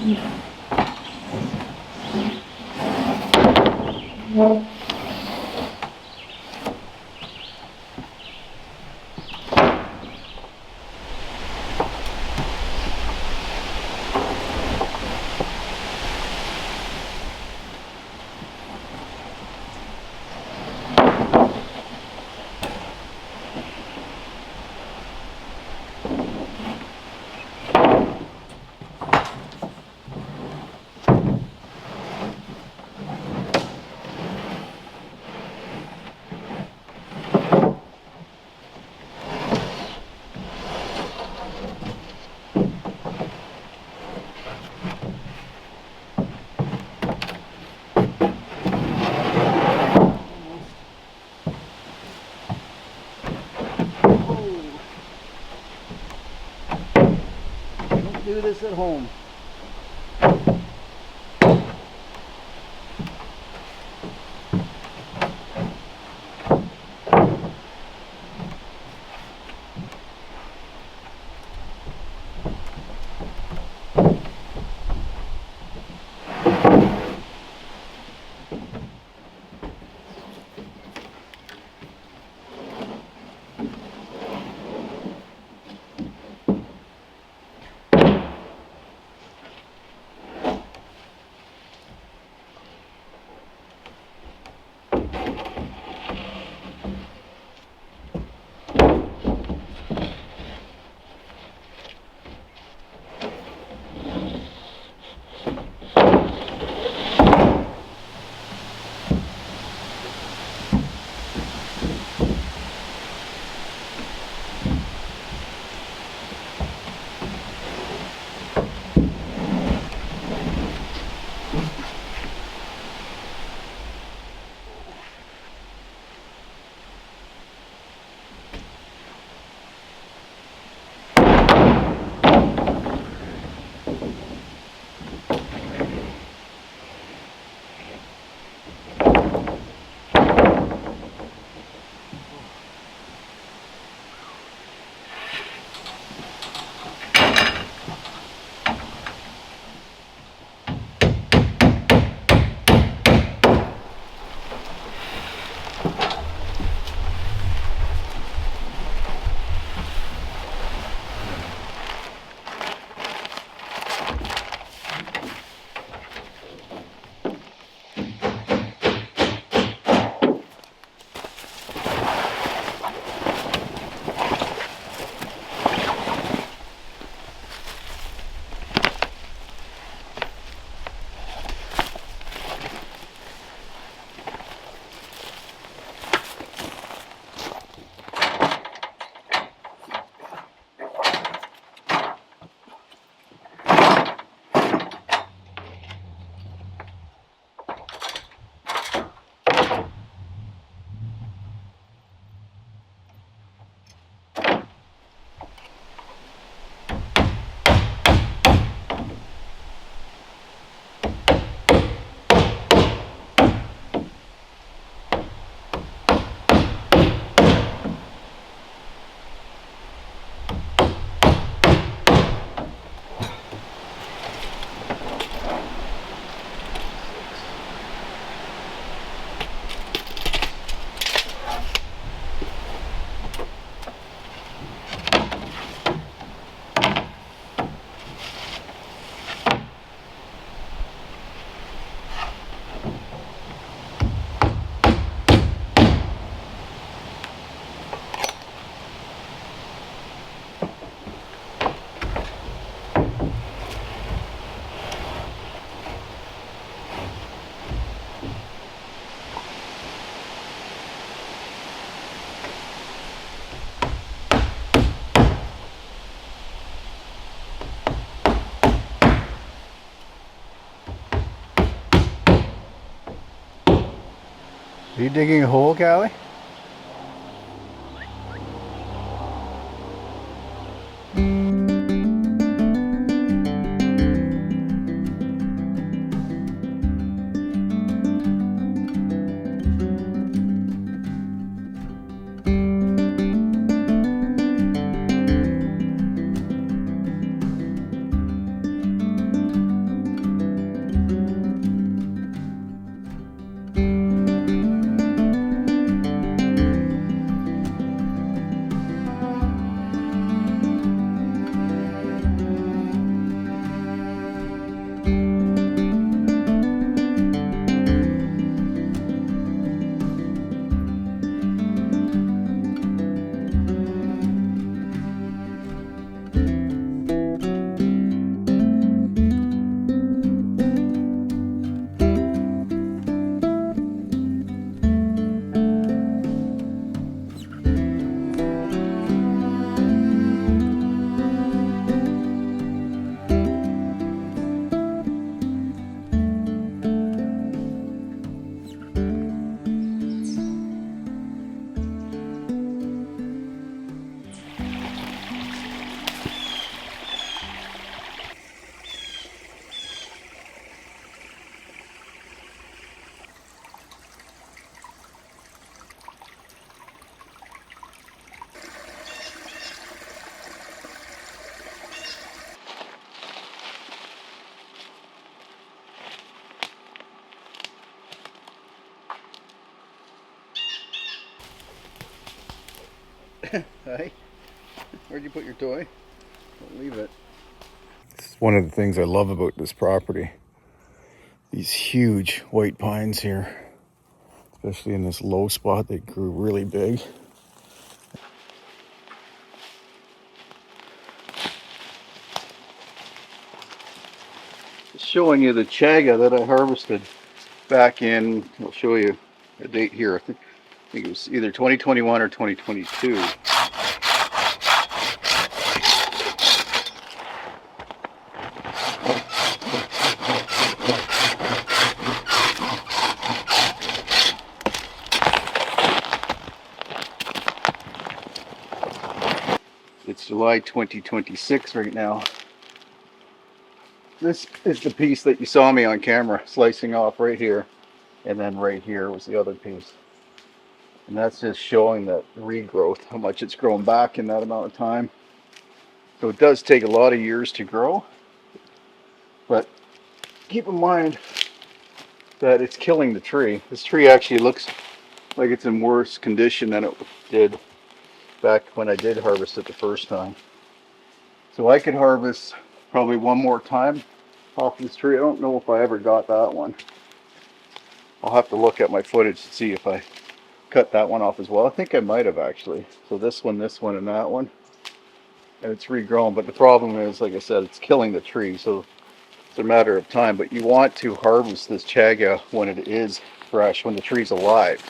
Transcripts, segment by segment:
Do this at home. Are you digging a hole, Cali? Hey, where'd you put your toy? Don't leave it. It's one of the things I love about this property. These huge white pines here, especially in this low spot, they grew really big. Just showing you the chaga that I harvested back in, I'll show you a date here. I think it was either 2021 or 2022. It's July 2026 right now. This is the piece that you saw me on camera slicing off right here, and then right here was the other piece. And that's just showing that regrowth, how much it's grown back in that amount of time. So it does take a lot of years to grow, but keep in mind that it's killing the tree. This tree actually looks like it's in worse condition than it did back when I did harvest it the first time. So I could harvest probably one more time off this tree. I don't know if I ever got that one. I'll have to look at my footage to see if I cut that one off as well. I think I might have actually. So this one, and that one. And it's regrown, but the problem is, like I said, it's killing the tree, so it's a matter of time. But you want to harvest this chaga when it is fresh, when the tree's alive.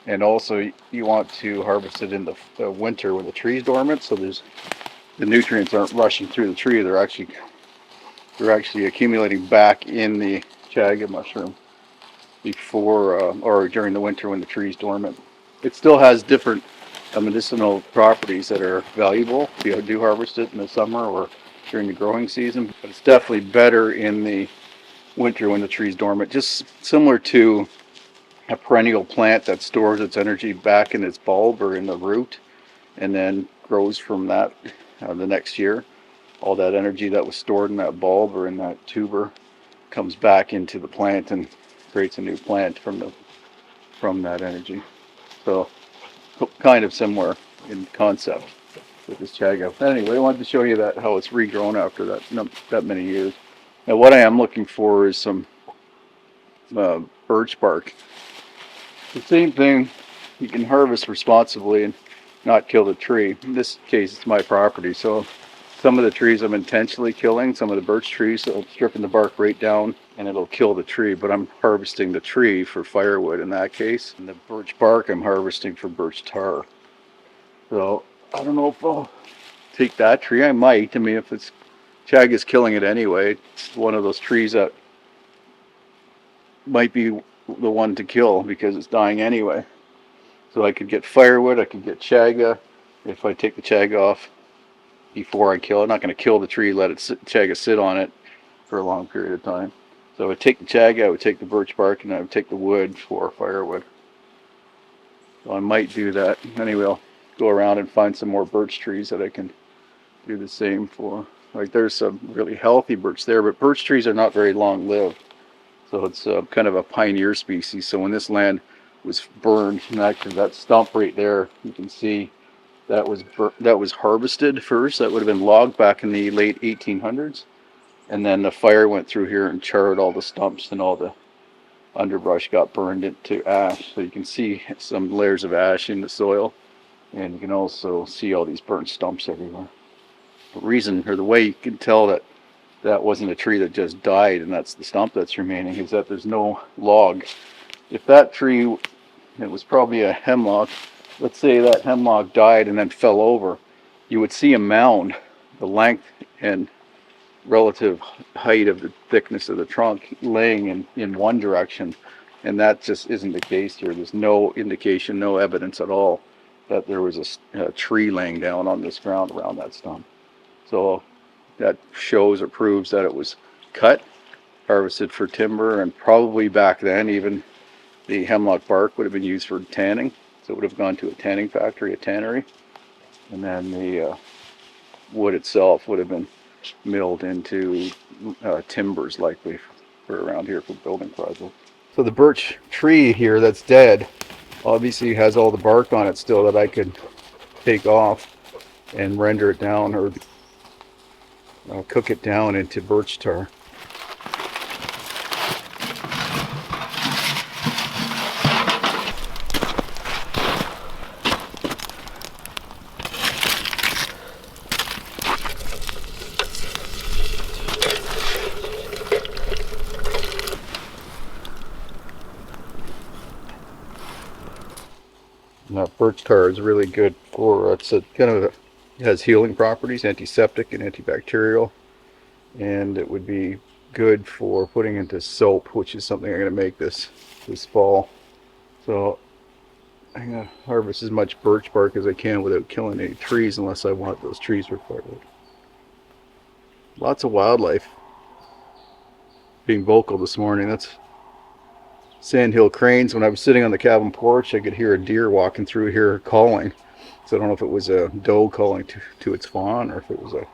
And also you want to harvest it in the winter when the tree's dormant, so the nutrients aren't rushing through the tree. They're actually accumulating back in the chaga mushroom before or during the winter when the tree's dormant. It still has different medicinal properties that are valuable if you do harvest it in the summer or during the growing season, but it's definitely better in the winter when the tree's dormant, just similar to a perennial plant that stores its energy back in its bulb or in the root and then grows from that the next year. All that energy that was stored in that bulb or in that tuber comes back into the plant and creates a new plant from that energy. So kind of similar in concept with this chaga. Anyway, I wanted to show you that how it's regrown after that many years. Now what I am looking for is some birch bark. The same thing, you can harvest responsibly and not kill the tree. In this case, it's my property, so some of the trees I'm intentionally killing, some of the birch trees, so stripping the bark right down and it'll kill the tree, but I'm harvesting the tree for firewood in that case. And the birch bark I'm harvesting for birch tar. So I don't know if I'll take that tree. I might. I mean, if it's Chaga's killing it anyway, it's one of those trees that might be the one to kill because it's dying anyway. So I could get firewood, I could get Chaga. If I take the Chaga off before I kill it, I'm not going to kill the tree, let it Chaga sit on it for a long period of time. So I would take the Chaga, I would take the birch bark, and I would take the wood for firewood. So I might do that. Anyway, I'll go around and find some more birch trees that I can do the same for. Like there's some really healthy birch there, but birch trees are not very long lived. So it's kind of a pioneer species. So when this land was burned, and actually that stump right there, you can see that was harvested first. That would have been logged back in the late 1800s. And then the fire went through here and charred all the stumps, and all the underbrush got burned into ash. So you can see some layers of ash in the soil. And you can also see all these burnt stumps everywhere. The reason, or the way you can tell that that wasn't a tree that just died and that's the stump that's remaining, is that there's no log. If that tree, it was probably a hemlock, let's say that hemlock died and then fell over, you would see a mound, the length and relative height of the thickness of the trunk laying in one direction, and that just isn't the case here. There's no indication, no evidence at all that there was a tree laying down on this ground around that stump. So that shows or proves that it was cut, harvested for timber, and probably back then even the hemlock bark would have been used for tanning. So it would have gone to a tanning factory, a tannery, and then the wood itself would have been milled into timbers likely for around here for building projects. So the birch tree here that's dead obviously has all the bark on it still that I could take off and render it down, or cook it down into birch tar. And that birch tar is really good for, it's a kind of, it has healing properties, antiseptic and antibacterial, and it would be good for putting into soap, which is something I'm going to make this fall. So I'm going to harvest as much birch bark as I can without killing any trees, unless I want those trees recorded. Lots of wildlife being vocal this morning. That's sandhill cranes. When I was sitting on the cabin porch, I could hear a deer walking through here calling. So I don't know if it was a doe calling to its fawn, or if it was a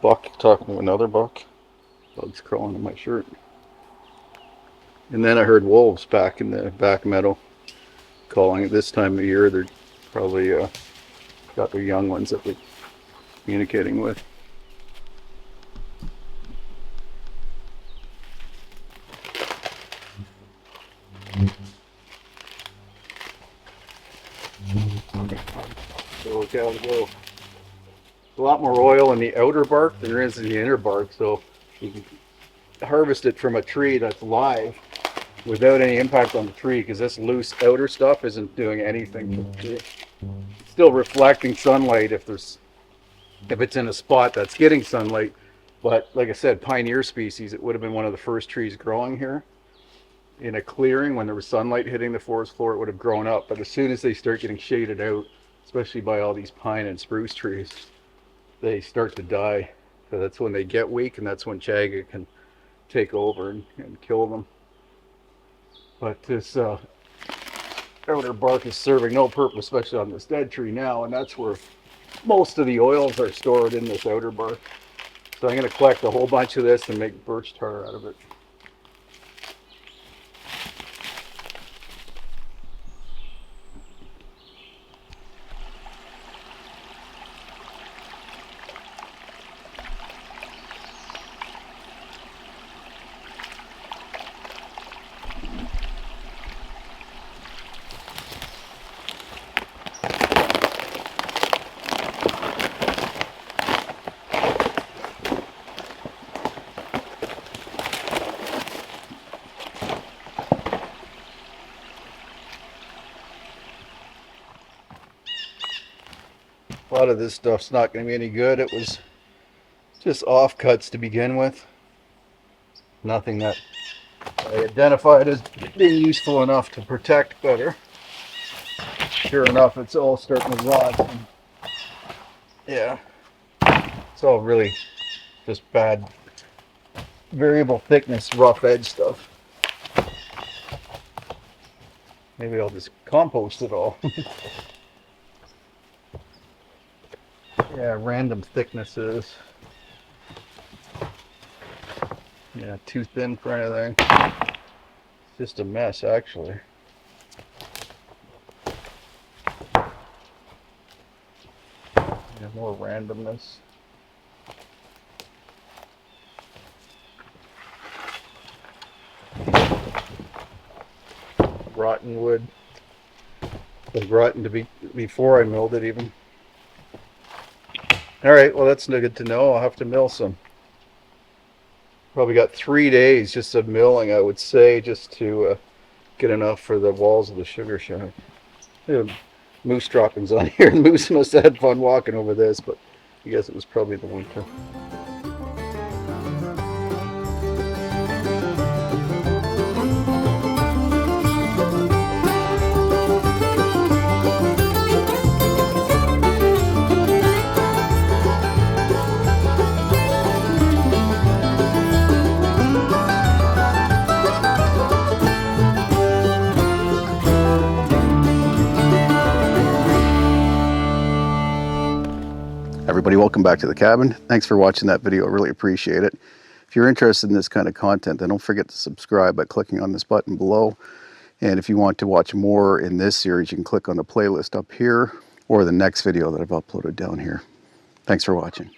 buck talking to another buck. Bugs crawling in my shirt. And then I heard wolves back in the back meadow calling. At this time of year, they're probably got their young ones that they're communicating with. So look how it goes. A lot more oil in the outer bark than there is in the inner bark, so you can harvest it from a tree that's live without any impact on the tree, because this loose outer stuff isn't doing anything to the tree. It's still reflecting sunlight if it's in a spot that's getting sunlight. But like I said, pioneer species, it would have been one of the first trees growing here. In a clearing, when there was sunlight hitting the forest floor, it would have grown up. But as soon as they start getting shaded out, especially by all these pine and spruce trees, they start to die. So that's when they get weak, and that's when Chaga can take over and kill them. But this outer bark is serving no purpose, especially on this dead tree now, and that's where most of the oils are stored, in this outer bark. So I'm going to collect a whole bunch of this and make birch tar out of it. A lot of this stuff's not going to be any good. It was just offcuts to begin with. Nothing that I identified as being useful enough to protect better. Sure enough, it's all starting to rot. And yeah, it's all really just bad variable thickness, rough edge stuff. Maybe I'll just compost it all. Yeah, random thicknesses. Yeah, too thin for anything. It's just a mess, actually. Yeah, more randomness. Rotten wood. It was rotten to be before I milled it even. Alright, well that's good to know. I'll have to mill some. Probably got 3 days just of milling, I would say, just to get enough for the walls of the sugar shack. Moose droppings on here. Moose must have had fun walking over this, but I guess it was probably the winter. Everybody, welcome back to the cabin. Thanks for watching that video. I really appreciate it. If you're interested in this kind of content, then don't forget to subscribe by clicking on this button below. And if you want to watch more in this series, you can click on the playlist up here, or the next video that I've uploaded down here. Thanks for watching.